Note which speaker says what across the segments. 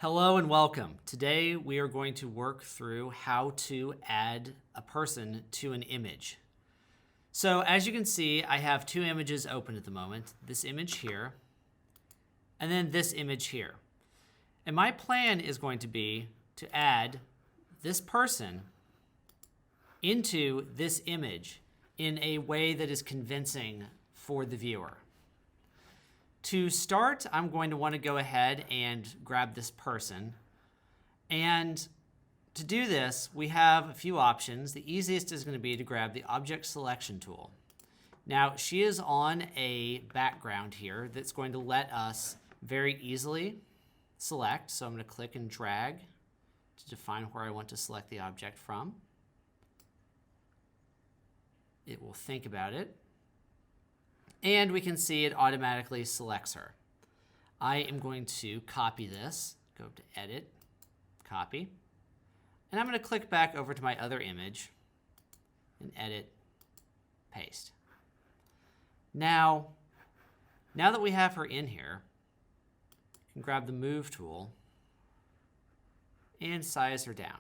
Speaker 1: Hello and welcome. Today we are going to work through how to add a person to an image. So as you can see, I have two images open at the moment. This image here, and then this image here. And my plan is going to be to add this person into this image in a way that is convincing for the viewer. To start, I'm going to want to go ahead and grab this person. And to do this, we have a few options. The easiest is going to be to grab the object selection tool. Now, she is on a background here that's going to let us very easily select. So I'm going to click and drag to define where I want to select the object from. It will think about it. And we can see it automatically selects her. I am going to copy this, go to Edit, Copy, and I'm going to click back over to my other image and Edit, Paste. Now that we have her in here, you can grab the Move tool and size her down.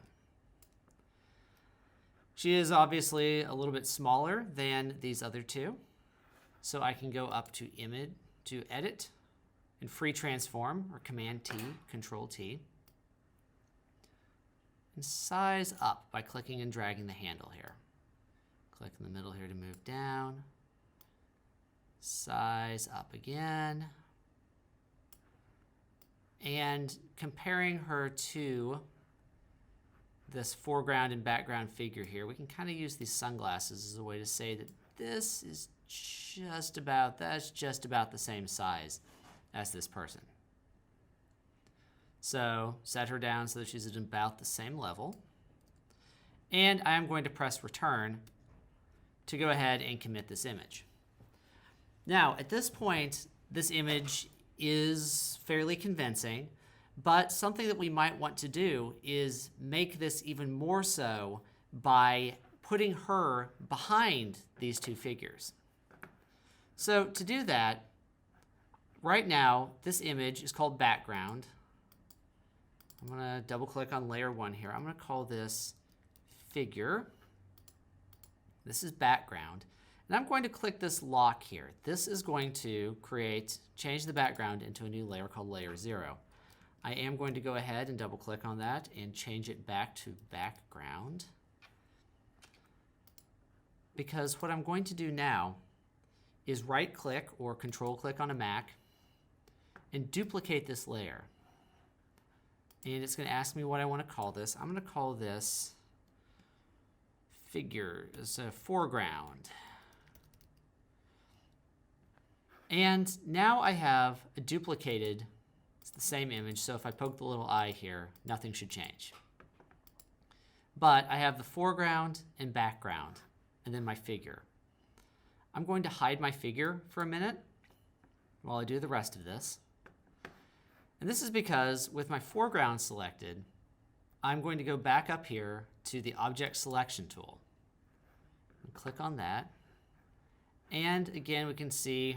Speaker 1: She is obviously a little bit smaller than these other two. So I can go up to Image, to Edit, and Free Transform, or Command T, Control T, and size up by clicking and dragging the handle here. Click in the middle here to move down, size up again, and comparing her to this foreground and background figure here, we can kind of use these sunglasses as a way to say that this is just about the same size as this person. So set her down so that she's at about the same level. And I am going to press return to go ahead and commit this image. Now, at this point, this image is fairly convincing, but something that we might want to do is make this even more so by putting her behind these two figures. So to do that, right now, this image is called background. I'm going to double click on layer 1 here. I'm going to call this figure. This is background. And I'm going to click this lock here. This is going to change the background into a new layer called layer 0. I am going to go ahead and double click on that and change it back to background. Because what I'm going to do now is right click or control click on a Mac and duplicate this layer. And it's going to ask me what I want to call this. I'm going to call this figure, so foreground. And now I have a duplicated, it's the same image, so if I poke the little eye here, nothing should change. But I have the foreground and background, and then my figure. I'm going to hide my figure for a minute while I do the rest of this. And this is because with my foreground selected, I'm going to go back up here to the object selection tool. And click on that. And again, we can see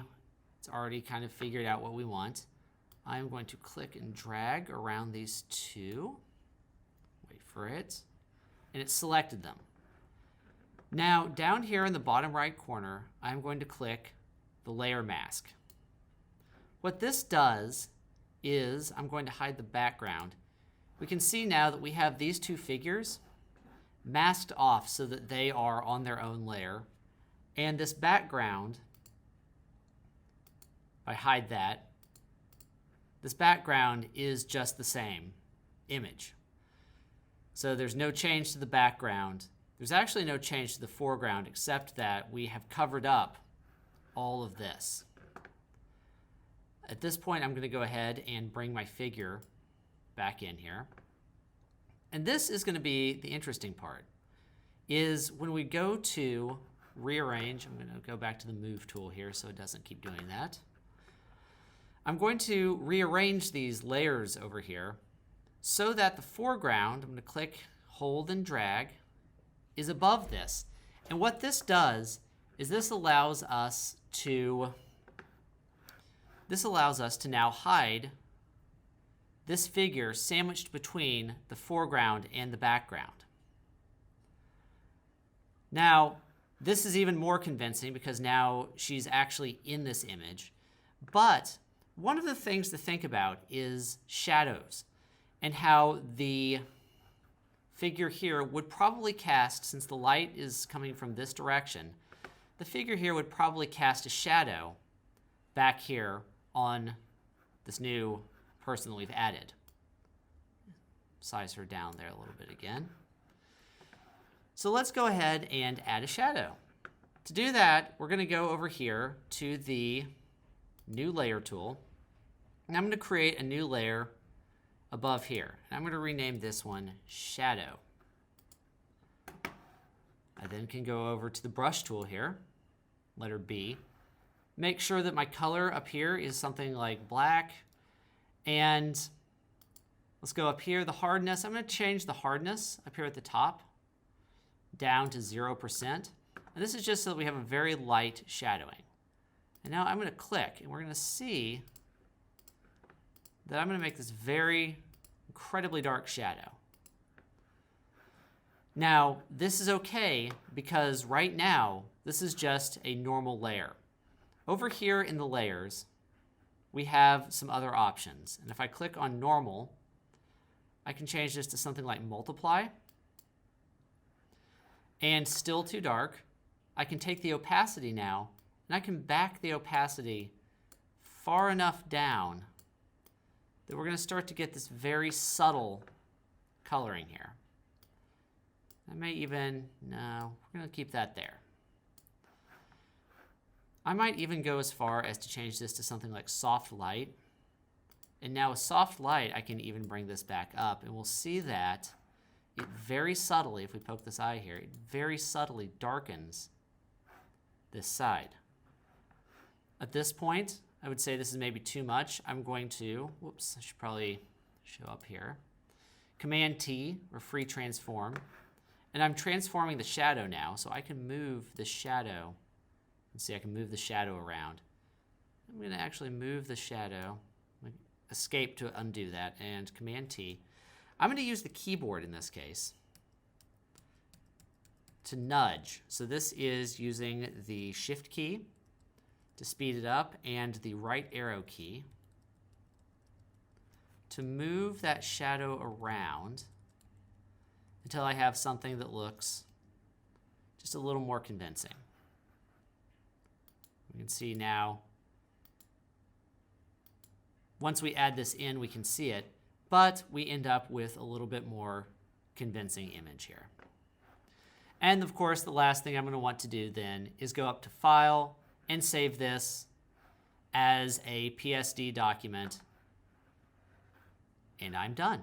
Speaker 1: it's already kind of figured out what we want. I'm going to click and drag around these two. Wait for it. And it selected them. Now, down here in the bottom right corner, I'm going to click the layer mask. What this does is I'm going to hide the background. We can see now that we have these two figures masked off so that they are on their own layer. And this background, if I hide that, this background is just the same image. So there's no change to the background. There's actually no change to the foreground except that we have covered up all of this. At this point, I'm going to go ahead and bring my figure back in here. And this is going to be the interesting part, is when we go to rearrange, I'm going to go back to the Move tool here so it doesn't keep doing that. I'm going to rearrange these layers over here so that the foreground, I'm going to click, hold, and drag, is above this. And what this does is this allows us to now hide this figure sandwiched between the foreground and the background. Now, this is even more convincing because now she's actually in this image. But one of the things to think about is shadows and how the figure here would probably cast, since the light is coming from this direction, the figure here would probably cast a shadow back here on this new person that we've added. Size her down there a little bit again. So let's go ahead and add a shadow. To do that, we're going to go over here to the new layer tool, and I'm going to create a new layer above here. And I'm going to rename this one Shadow. I then can go over to the brush tool here, letter B. Make sure that my color up here is something like black. And let's go up here, the hardness. I'm going to change the hardness up here at the top down to 0%. And this is just so that we have a very light shadowing. And now I'm going to click, and we're going to see that I'm going to make this very incredibly dark shadow. Now, this is okay because right now, this is just a normal layer. Over here in the layers, we have some other options. And if I click on normal, I can change this to something like multiply. And still too dark. I can take the opacity now, and I can back the opacity far enough down that we're going to start to get this very subtle coloring here. I may even, no, we're going to keep that there. I might even go as far as to change this to something like soft light. And now with soft light, I can even bring this back up, and we'll see that it very subtly, if we poke this eye here, it very subtly darkens this side. At this point, I would say this is maybe too much. I'm going to, whoops, I should probably show up here. Command T, or free transform. And I'm transforming the shadow now, so I can move the shadow. Let's see, I can move the shadow around. I'm going to actually move the shadow, escape to undo that, and Command T. I'm going to use the keyboard in this case to nudge. So this is using the Shift key to speed it up and the right arrow key to move that shadow around until I have something that looks just a little more convincing. We can see now, once we add this in, we can see it, but we end up with a little bit more convincing image here. And of course, the last thing I'm going to want to do then is go up to File and save this as a PSD document, and I'm done.